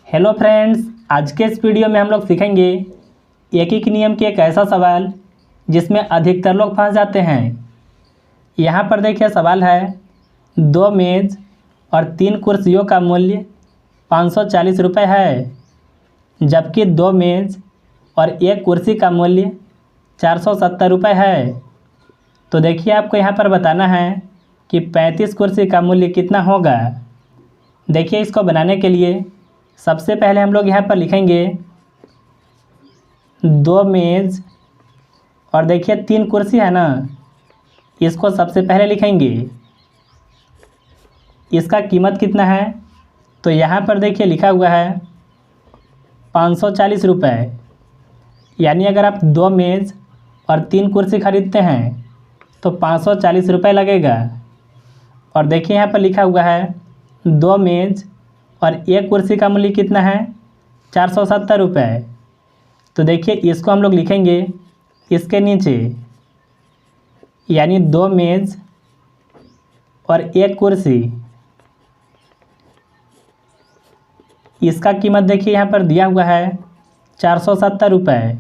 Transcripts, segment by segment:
Hello friends, आज के इस वीडियो में हम लोग सीखेंगे एकीक नियम के एक ऐसा सवाल जिसमें अधिकतर लोग फंस जाते हैं। यहाँ पर देखिए सवाल है, 2 मेज़ और 3 कुर्सियों का मूल्य 540 रुपये है, जबकि 2 मेज़ और 1 कुर्सी का मूल्य 470 रुपये है। तो देखिए आपको यहाँ पर बताना है कि 35 कुर्सी का मूल्य कितना होगा। देखिए इसको बनाने के लिए सबसे पहले हम लोग यहाँ पर लिखेंगे 2 मेज़ और देखिए 3 कुर्सी है ना, इसको सबसे पहले लिखेंगे। इसका कीमत कितना है, तो यहाँ पर देखिए लिखा हुआ है 540 रुपये। यानी अगर आप 2 मेज़ और 3 कुर्सी खरीदते हैं तो 540 रुपये लगेगा। और देखिए यहाँ पर लिखा हुआ है 2 मेज़ और 1 कुर्सी का मूल्य कितना है, 470 रुपये। तो देखिए इसको हम लोग लिखेंगे इसके नीचे, यानी 2 मेज़ और 1 कुर्सी, इसका कीमत देखिए यहाँ पर दिया हुआ है 470 रुपये।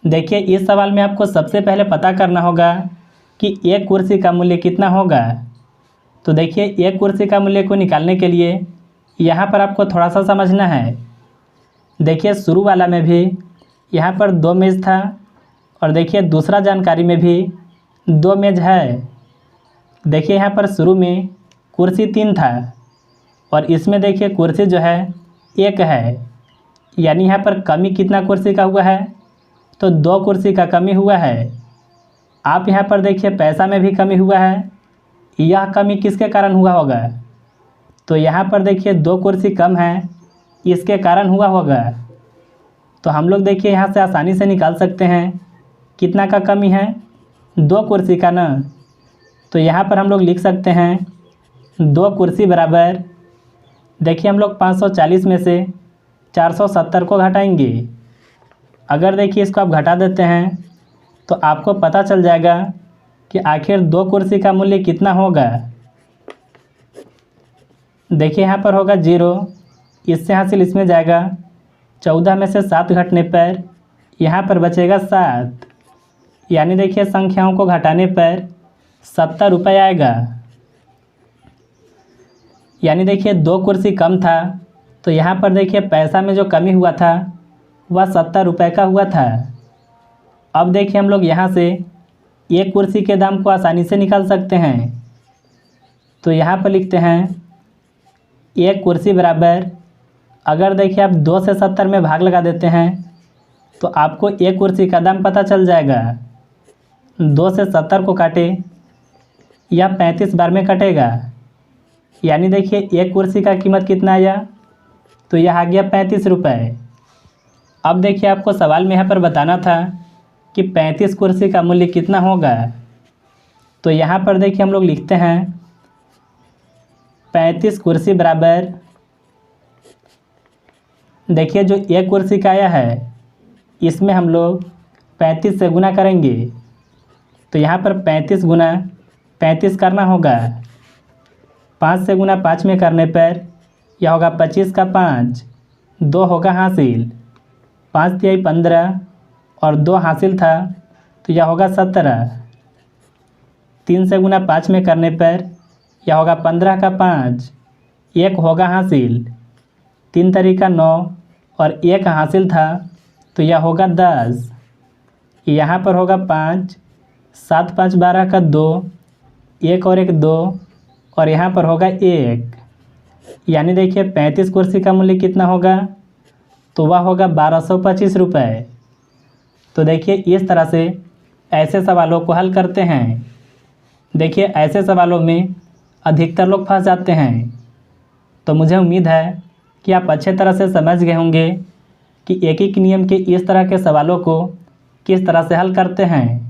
देखिए इस सवाल में आपको सबसे पहले पता करना होगा कि 1 कुर्सी का मूल्य कितना होगा। तो देखिए 1 कुर्सी का मूल्य को निकालने के लिए यहाँ पर आपको थोड़ा सा समझना है। देखिए शुरू वाला में भी यहाँ पर 2 मेज़ था और देखिए दूसरा जानकारी में भी 2 मेज़ है। देखिए यहाँ पर शुरू में कुर्सी 3 था और इसमें देखिए कुर्सी जो है 1 है, यानी यहाँ पर कमी कितना कुर्सी का हुआ है, तो 2 कुर्सी का कमी हुआ है। आप यहाँ पर देखिए पैसा में भी कमी हुआ है, यह कमी किसके कारण हुआ होगा, तो यहाँ पर देखिए 2 कुर्सी कम है, इसके कारण हुआ होगा। तो हम लोग देखिए यहाँ से आसानी से निकाल सकते हैं कितना का कमी है, 2 कुर्सी का ना। तो यहाँ पर हम लोग लिख सकते हैं 2 कुर्सी बराबर, देखिए हम लोग 540 में से 470 को घटाएंगे। अगर देखिए इसको आप घटा देते हैं तो आपको पता चल जाएगा कि आखिर 2 कुर्सी का मूल्य कितना होगा। देखिए यहाँ पर होगा 0, इससे हासिल इसमें जाएगा, 14 में से 7 घटने पर यहाँ पर बचेगा 7, यानी देखिए संख्याओं को घटाने पर 70 रुपये आएगा। यानी देखिए 2 कुर्सी कम था, तो यहाँ पर देखिए पैसा में जो कमी हुआ था वह 70 रुपये का हुआ था। अब देखिए हम लोग यहाँ से 1 कुर्सी के दाम को आसानी से निकाल सकते हैं। तो यहाँ पर लिखते हैं 1 कुर्सी बराबर, अगर देखिए आप 2 से 70 में भाग लगा देते हैं तो आपको 1 कुर्सी का दाम पता चल जाएगा। 2 से 70 को काटे, यह 35 बार में कटेगा, यानी देखिए 1 कुर्सी का कीमत कितना आया, तो यह आ गया 35 रुपये। अब देखिए आपको सवाल में यहाँ पर बताना था कि 35 कुर्सी का मूल्य कितना होगा। तो यहाँ पर देखिए हम लोग लिखते हैं 35 कुर्सी बराबर, देखिए जो 1 कुर्सी का आया है इसमें हम लोग 35 से गुना करेंगे। तो यहाँ पर 35 गुना 35 करना होगा, 5 से गुना 5 में करने पर यह होगा 25 का 5, 2 होगा हासिल, 5 तिहाई 15 और 2 हासिल था तो यह होगा 17। 3 से गुना 5 में करने पर यह होगा 15 का 5, 1 होगा हासिल, 3 तरीका 9 और 1 हासिल था तो यह होगा 10। यहाँ पर होगा 5, 7 5 12 का 2, 1 और 1 2 और यहाँ पर होगा 1, यानी देखिए 35 कुर्सी का मूल्य कितना होगा, तो वह होगा 1225 रुपये। तो देखिए इस तरह से ऐसे सवालों को हल करते हैं। देखिए ऐसे सवालों में अधिकतर लोग फंस जाते हैं। तो मुझे उम्मीद है कि आप अच्छे तरह से समझ गए होंगे कि एकीक नियम के इस तरह के सवालों को किस तरह से हल करते हैं।